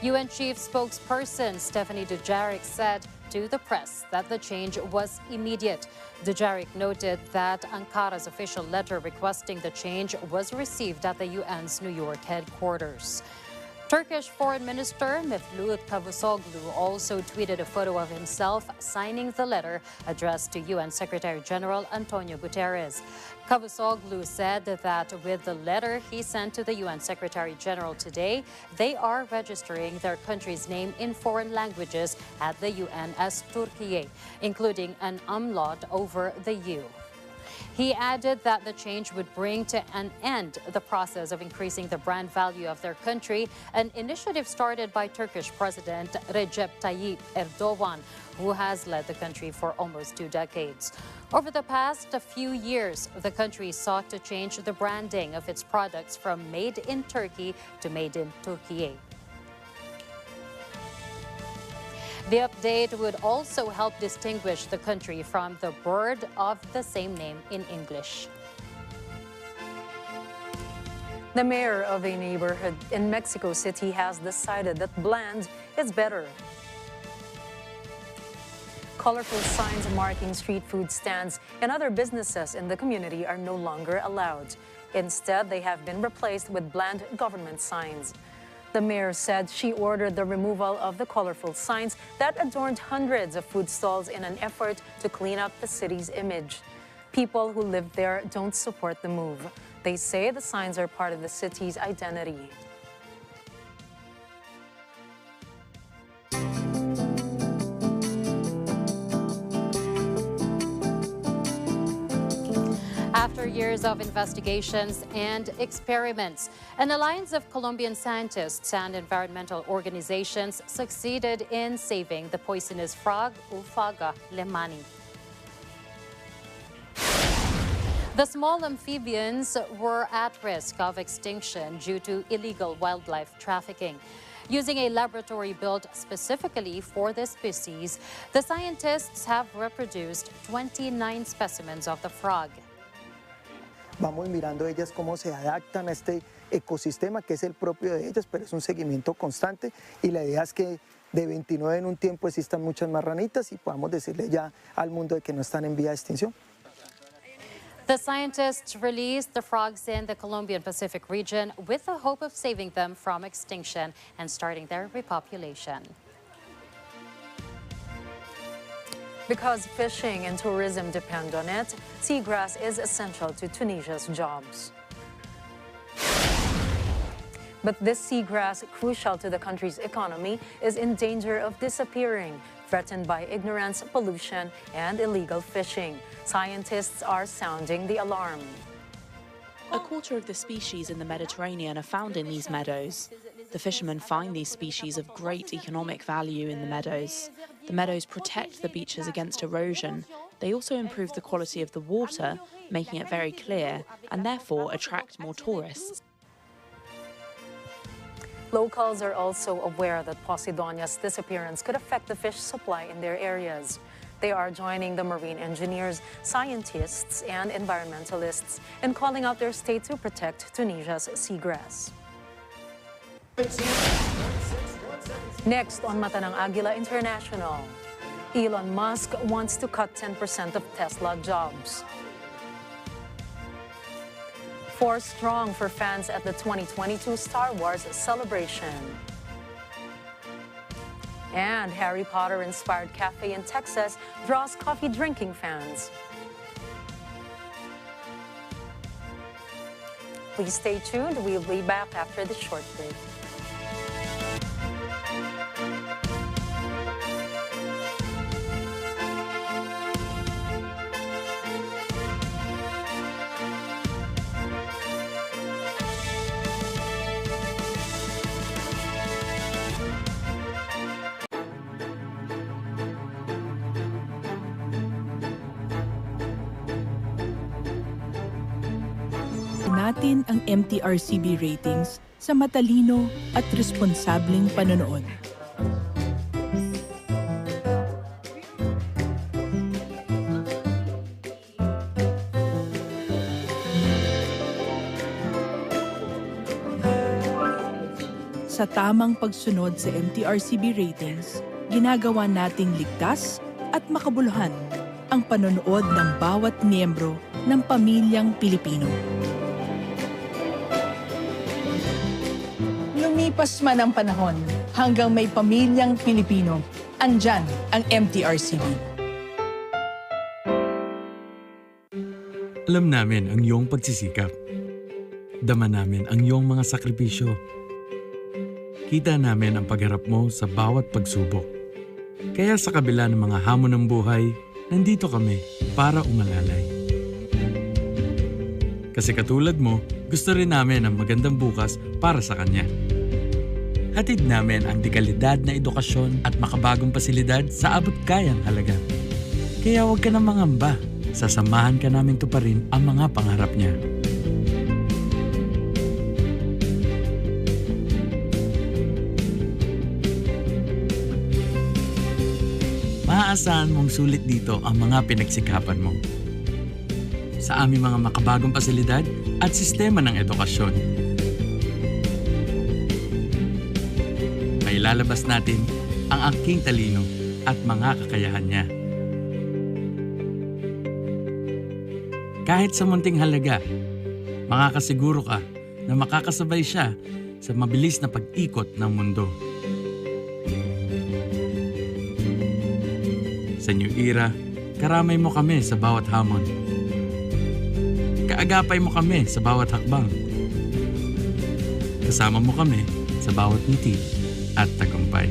UN Chief Spokesperson Stephanie Dujarric said to the press that the change was immediate. Dujarric noted that Ankara's official letter requesting the change was received at the UN's New York headquarters. Turkish Foreign Minister Mevlut Cavusoglu also tweeted a photo of himself signing the letter addressed to UN Secretary-General Antonio Guterres. Cavusoglu said that with the letter he sent to the UN Secretary-General today, they are registering their country's name in foreign languages at the UN as Türkiye, including an umlaut over the U. He added that the change would bring to an end the process of increasing the brand value of their country, an initiative started by Turkish President Recep Tayyip Erdogan, who has led the country for almost 2 decades. Over the past few years, the country sought to change the branding of its products from Made in Turkey to Made in Türkiye. The update would also help distinguish the country from the bird of the same name in English.
The mayor of a neighborhood in Mexico City has decided that bland is better. Colorful signs marking street food stands and other businesses in the community are no longer allowed. Instead, they have been replaced with bland government signs. The mayor said she ordered the removal of the colorful signs that adorned hundreds of food stalls in an effort to clean up the city's image. People who live there don't support the move. They say the signs are part of the city's identity.
After years of investigations and experiments, an alliance of Colombian scientists and environmental organizations succeeded in saving the poisonous frog Ophaga lehmanni. The small amphibians were at risk of extinction due to illegal wildlife trafficking. Using a laboratory built specifically for this species, the scientists have reproduced 29 specimens of the frog.
Vamos mirando ellas cómo se adaptan a este ecosistema que es el propio de ellas, pero es un seguimiento constante y la idea es que de 29 en un tiempo existan muchas más ranitas y podamos decirle ya al mundo de que no están en vía de extinción.
The scientists released the frogs in the Colombian Pacific region with the hope of saving them from extinction and starting their repopulation.
Because fishing and tourism depend on it, seagrass is essential to Tunisia's jobs. But this seagrass, crucial to the country's economy, is in danger of disappearing, threatened by ignorance, pollution, and illegal fishing. Scientists are sounding the alarm.
A quarter of the species in the Mediterranean are found in these meadows. The fishermen find these species of great economic value in the meadows. The meadows protect the beaches against erosion. They also improve the quality of the water, making it very clear, and therefore attract more tourists.
Locals are also aware that Posidonia's disappearance could affect the fish supply in their areas. They are joining the marine engineers, scientists, and environmentalists in calling out their state to protect Tunisia's seagrass. Next on Mata ng Agila International, Elon Musk wants to cut 10% of Tesla jobs. 4 strong for fans at the 2022 Star Wars celebration. And Harry Potter-inspired cafe in Texas draws coffee-drinking fans. Please stay tuned. We'll be back after this short break.
natin ang MTRCB ratings sa matalino at responsableng panonood. Sa tamang pagsunod sa MTRCB ratings, ginagawa nating ligtas at makabuluhan ang panonood ng bawat miyembro ng pamilyang Pilipino. Lumipas man ang panahon, hanggang may pamilyang Pilipino, andyan ang MTRCB.
Alam namin ang iyong pagsisikap. Dama namin ang iyong mga sakripisyo. Kita namin ang pagharap mo sa bawat pagsubok. Kaya sa kabila ng mga hamon ng buhay, nandito kami para umalalay. Kasi katulad mo, gusto rin namin ang magandang bukas para sa kanya. Hatid namin ang dekalidad na edukasyon at makabagong pasilidad sa abot kayang halaga. Kaya huwag ka na mangamba. Sasamahan ka namin tuparin ang mga pangarap niya. Maaasahan mong sulit dito ang mga pinagsikapan mo. Sa aming mga makabagong pasilidad at sistema ng edukasyon. Mailalabas natin ang aking talino at mga kakayahan niya. Kahit sa munting halaga, makakasiguro ka na makakasabay siya sa mabilis na pag-ikot ng mundo. Sa New Era, karamay mo kami sa bawat hamon. Kaagapay mo kami sa bawat hakbang. Kasama mo kami sa bawat ngiti at tagumpay.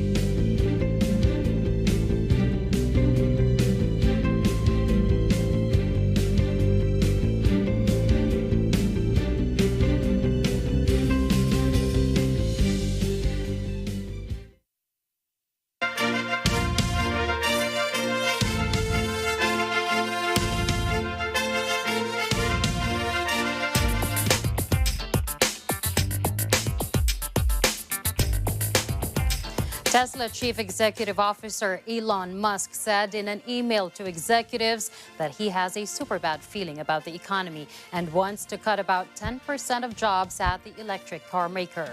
Tesla Chief Executive Officer Elon Musk said in an email to executives that he has a super bad feeling about the economy and wants to cut about 10% of jobs at the electric car maker.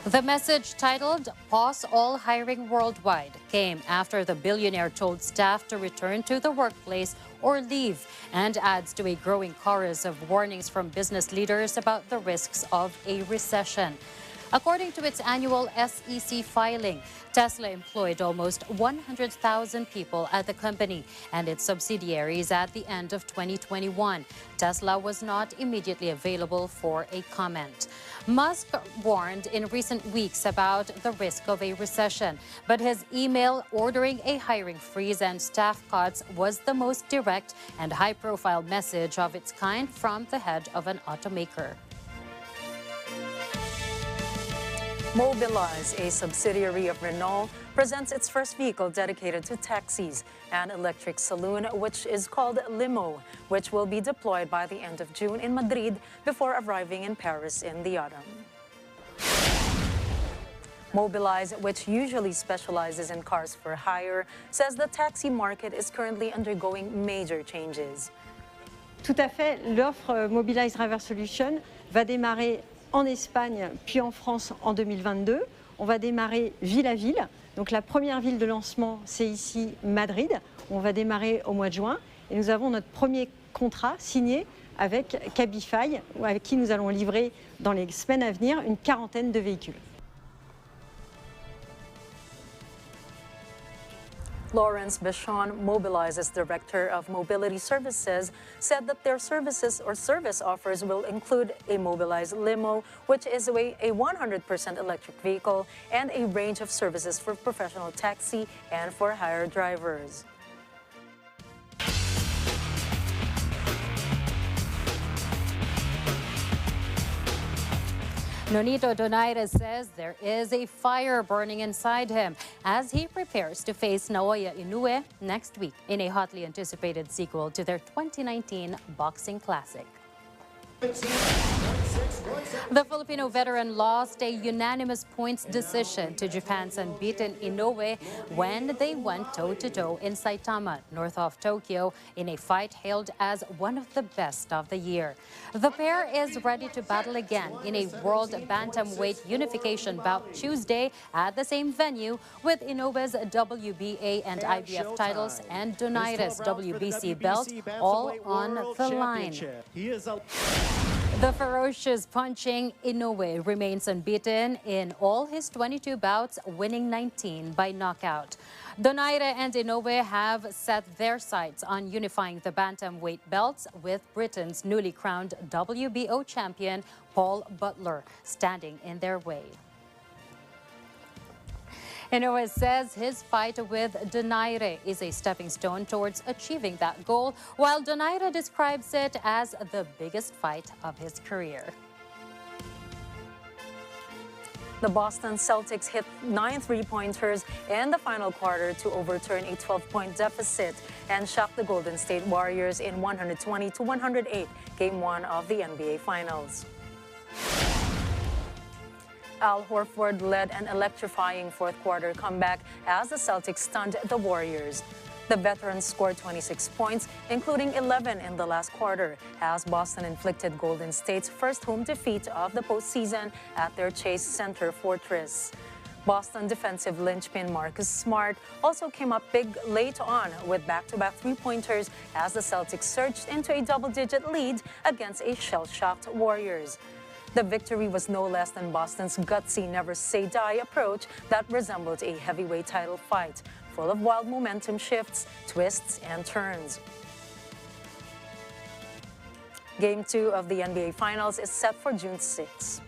The message titled "Pause All Hiring Worldwide" came after the billionaire told staff to return to the workplace or leave, and adds to a growing chorus of warnings from business leaders about the risks of a recession. According to its annual SEC filing, Tesla employed almost 100,000 people at the company and its subsidiaries at the end of 2021. Tesla was not immediately available for a comment. Musk warned in recent weeks about the risk of a recession, but his email ordering a hiring freeze and staff cuts was the most direct and high-profile message of its kind from the head of an automaker.
Mobilize, a subsidiary of Renault, presents its first vehicle dedicated to taxis, an electric saloon which is called Limo, which will be deployed by the end of June in Madrid before arriving in Paris in the autumn. Mobilize, which usually specializes in cars for hire, says the taxi market is currently undergoing major changes.
Tout à fait. L'offre Mobilize Driver Solution va démarrer en Espagne, puis en France en 2022. On va démarrer ville à ville. Donc la première ville de lancement, c'est ici Madrid. On va démarrer au mois de juin. Et nous avons notre premier contrat signé avec Cabify, avec qui nous allons livrer dans les semaines à venir une quarantaine de véhicules.
Lawrence Bichon, Mobilize's Director of Mobility Services, said that their services or service offers will include a Mobilize Limo, which is a 100% electric vehicle, and a range of services for professional taxi and for hire drivers.
Nonito Donaire says there is a fire burning inside him as he prepares to face Naoya Inoue next week in a hotly anticipated sequel to their 2019 boxing classic. The Filipino veteran lost a unanimous points decision to Japan's unbeaten Inoue when they went toe-to-toe in Saitama, north of Tokyo, in a fight hailed as one of the best of the year. The pair is ready to battle again in a world bantamweight unification bout Tuesday at the same venue, with Inoue's WBA and IBF titles and Donaire's WBC belt all on the line. The ferocious punching Inoue remains unbeaten in all his 22 bouts, winning 19 by knockout. Donaire and Inoue have set their sights on unifying the bantamweight belts, with Britain's newly crowned WBO champion Paul Butler standing in their way. Inoue says his fight with Donaire is a stepping stone towards achieving that goal, while Donaire describes it as the biggest fight of his career.
The Boston Celtics hit 9 three-pointers in the final quarter to overturn a 12-point deficit and shock the Golden State Warriors in 120-108, Game 1 of the NBA Finals. Al Horford led an electrifying fourth-quarter comeback as the Celtics stunned the Warriors. The veteran scored 26 points, including 11 in the last quarter, as Boston inflicted Golden State's first home defeat of the postseason at their Chase Center fortress. Boston defensive linchpin Marcus Smart also came up big late on with back-to-back three-pointers as the Celtics surged into a double-digit lead against a shell-shocked Warriors. The victory was no less than Boston's gutsy never-say-die approach that resembled a heavyweight title fight, full of wild momentum shifts, twists, and turns. Game 2 of the NBA Finals is set for June 6.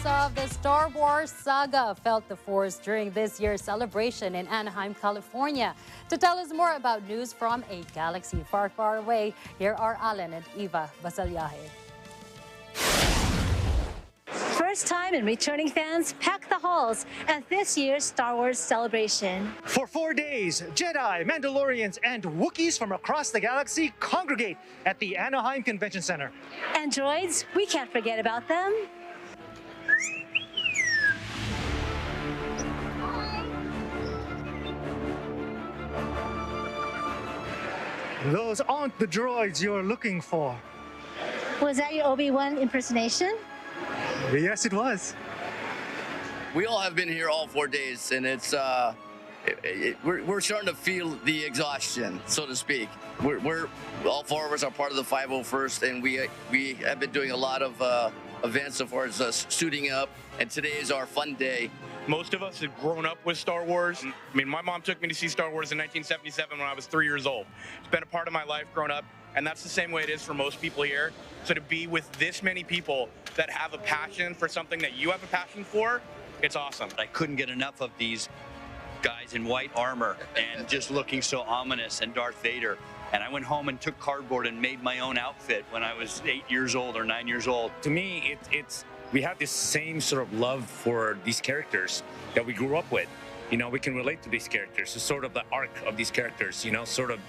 Of the Star Wars saga felt the force during this year's celebration in Anaheim, California. To tell us more about news from a galaxy far, far away, here are Alan and Eva Basalyahe.
First time and returning fans packed the halls at this year's Star Wars celebration.
For 4 days, Jedi, Mandalorians, and Wookiees from across the galaxy congregate at the Anaheim Convention Center.
And droids, we can't forget about them.
Those aren't the droids you're looking for.
Was that your Obi-Wan impersonation?
Yes, it was.
We all have been here all 4 days, and it's we're starting to feel the exhaustion, so to speak. We're all 4 of us are part of the 501st, and we have been doing a lot of events so far as suiting up, and today is our fun day.
Most of us have grown up with Star Wars. I mean, my mom took me to see Star Wars in 1977 when I was 3 years old. It's been a part of my life growing up, and that's the same way it is for most people here. So to be with this many people that have a passion for something that you have a passion for, it's awesome.
I couldn't get enough of these guys in white armor and just looking so ominous, and Darth Vader. And I went home and took cardboard and made my own outfit when I was 8 years old or 9 years old.
To me, we have this same sort of love for these characters that we grew up with. You know, we can relate to these characters. It's sort of the arc of these characters, you know, sort of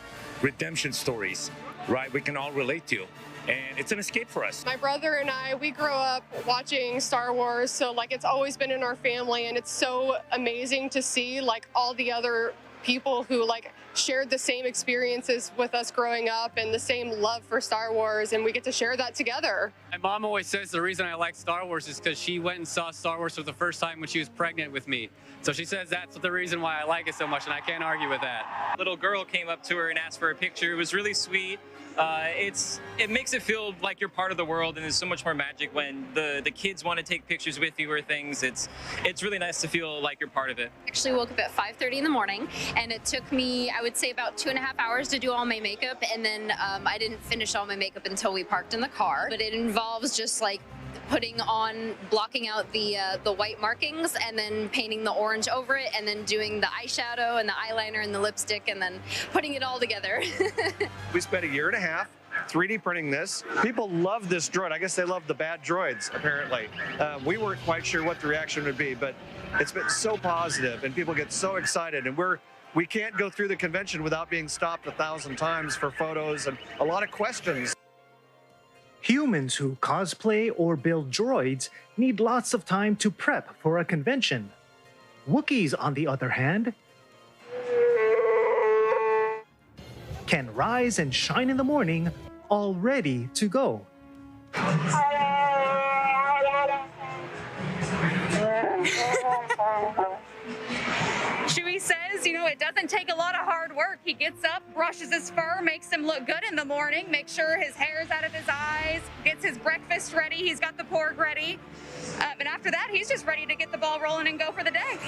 redemption stories, right? We can all relate to. And it's an escape for us.
My brother and I, we grew up watching Star Wars, so like it's always been in our family, and it's so amazing to see like all the other people who like shared the same experiences with us growing up and the same love for Star Wars, and we get to share that together.
My mom always says the reason I like Star Wars is because she went and saw Star Wars for the first time when she was pregnant with me. So she says that's the reason why I like it so much, and I can't argue with that.
A little girl came up to her and asked for a picture. It was really sweet. It makes it feel like you're part of the world, and there's so much more magic when the kids want to take pictures with you or things. It's really nice to feel like you're part of it.
Actually woke up at 5:30 in the morning, and it took me, I would say, about 2.5 hours to do all my makeup, and then I didn't finish all my makeup until we parked in the car. But it involves just like blocking out the white markings and then painting the orange over it and then doing the eyeshadow and the eyeliner and the lipstick and then putting it all together.
We spent a year and a half 3D printing this. People love this droid. I guess they love the bad droids, apparently. We weren't quite sure what the reaction would be, but it's been so positive and people get so excited, and we can't go through the convention without being stopped 1,000 times for photos and a lot of questions.
Humans who cosplay or build droids need lots of time to prep for a convention. Wookiees, on the other hand, can rise and shine in the morning, all ready to go.
Chewie says, it doesn't take a lot of hard work. He gets up, brushes his fur, makes him look good in the morning, makes sure his hair's out of his eyes, gets his breakfast ready, he's got the pork ready. And after that, he's just ready to get the ball rolling and go for the day.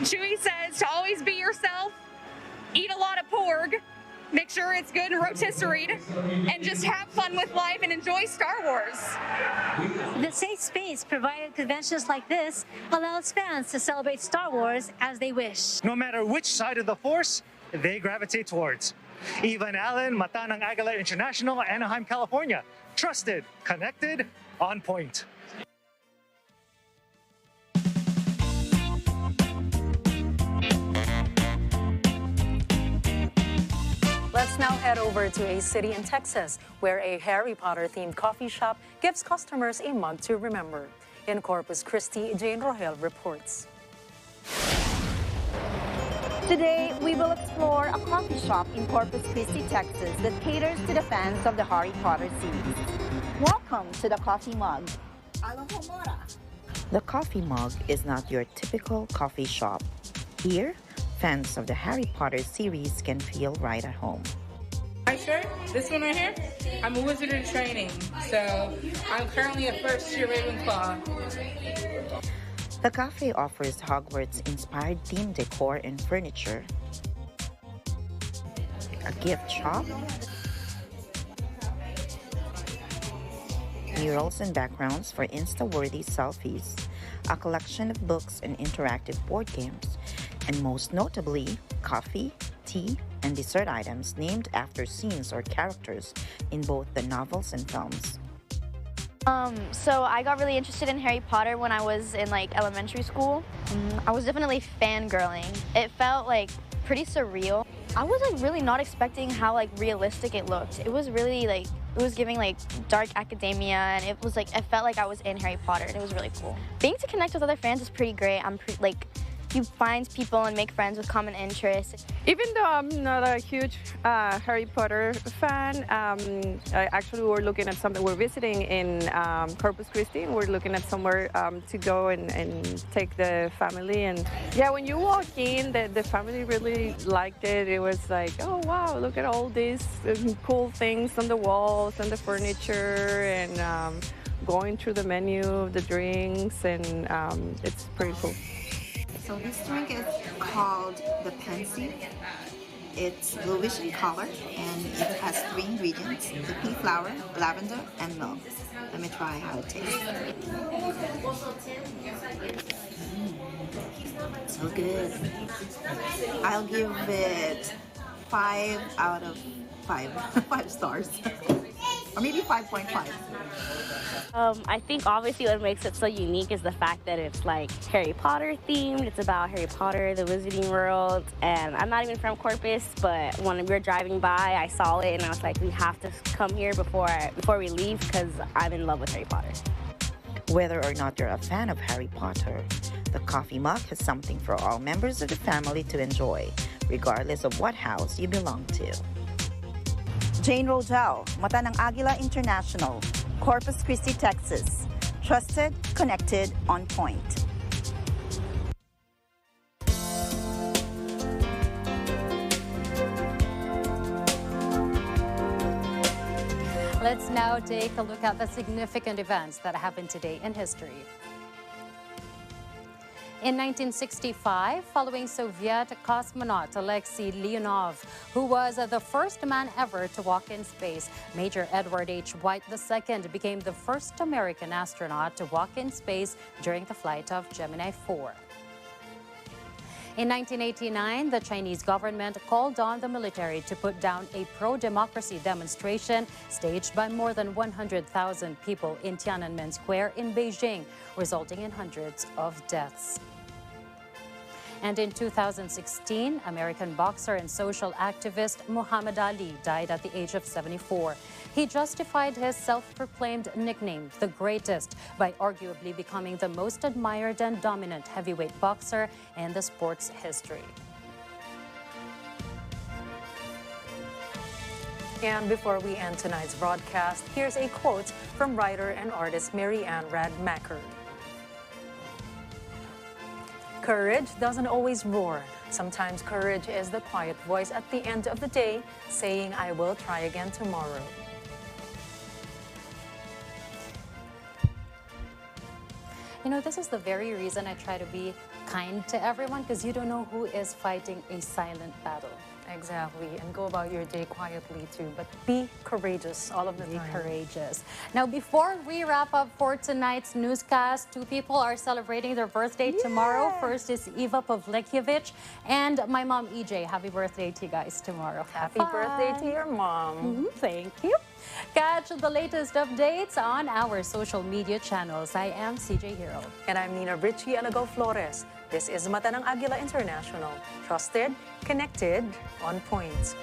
Chewie says to always be yourself, eat a lot of pork, make sure it's good and rotisserie, and just have fun with life and enjoy Star Wars.
The safe space provided at conventions like this allows fans to celebrate Star Wars as they wish.
No matter which side of the Force they gravitate towards. Ivan Allen, Mata ng Agila International, Anaheim, California. Trusted, connected, on point.
Let's now head over to a city in Texas where a Harry Potter-themed coffee shop gives customers a mug to remember. In Corpus Christi, Jane Rohel reports.
Today, we will explore a coffee shop in Corpus Christi, Texas that caters to the fans of the Harry Potter series. Welcome to the Coffee Mug.
The Coffee Mug is not your typical coffee shop. Here, fans of the Harry Potter series can feel right at home.
My shirt, this one right here, I'm a wizard in training, so I'm currently a first-year Ravenclaw.
The cafe offers Hogwarts-inspired theme decor and furniture, a gift shop, murals and backgrounds for Insta-worthy selfies, a collection of books and interactive board games, and most notably, coffee, tea, and dessert items named after scenes or characters in both the novels and films.
So I got really interested in Harry Potter when I was in elementary school. I was definitely fangirling. It felt pretty surreal. I was really not expecting how realistic it looked. It was really it was giving dark academia, and it was it felt like I was in Harry Potter, and it was really cool. Being to connect with other fans is pretty great. You find people and make friends with common interests.
Even though I'm not a huge Harry Potter fan, actually we're looking at something. We're visiting in Corpus Christi, and we're looking at somewhere to go and take the family. And yeah, when you walk in, the family really liked it. It was oh wow, look at all these cool things on the walls and the furniture, and going through the menu, the drinks, and it's pretty cool.
So this drink is called the Pansy. It's bluish in color, and it has 3 ingredients: the pea flower, lavender, and milk. Let me try how it tastes. So good. I'll give it 5 out of 5, 5 stars. Or maybe 5.5.
I think obviously what makes it so unique is the fact that it's Harry Potter themed. It's about Harry Potter, the Wizarding World, and I'm not even from Corpus, but when we were driving by, I saw it and I was like, we have to come here before we leave because I'm in love with Harry Potter.
Whether or not you're a fan of Harry Potter, the Coffee Mug has something for all members of the family to enjoy, regardless of what house you belong to.
Jane Rohel, Mata ng Agila International, Corpus Christi, Texas. Trusted, connected, on point.
Let's now take a look at the significant events that happened today in history. In 1965, following Soviet cosmonaut Alexei Leonov, who was the first man ever to walk in space, Major Edward H. White II became the first American astronaut to walk in space during the flight of Gemini 4. In 1989, the Chinese government called on the military to put down a pro-democracy demonstration staged by more than 100,000 people in Tiananmen Square in Beijing, resulting in hundreds of deaths. And in 2016, American boxer and social activist Muhammad Ali died at the age of 74. He justified his self-proclaimed nickname, the greatest, by arguably becoming the most admired and dominant heavyweight boxer in the sport's history.
And before we end tonight's broadcast, here's a quote from writer and artist Mary Ann Radmacher. Courage doesn't always roar. Sometimes courage is the quiet voice at the end of the day saying, I will try again tomorrow.
You know, this is the very reason I try to be kind to everyone, because you don't know who is fighting a silent battle.
Exactly, and go about your day quietly too, but be courageous all of the time.
Be courageous. Now, before we wrap up for tonight's newscast, two people are celebrating their birthday tomorrow. First is Eva Pavlikievich and my mom, EJ. Happy birthday to you guys tomorrow.
Happy birthday to your mom.
Thank you. Catch the latest updates on our social media channels. I am CJ Hirro.
And I'm Nina Ricci, Alagao, Flores. This is Mata ng Agila International. Trusted, connected, on point.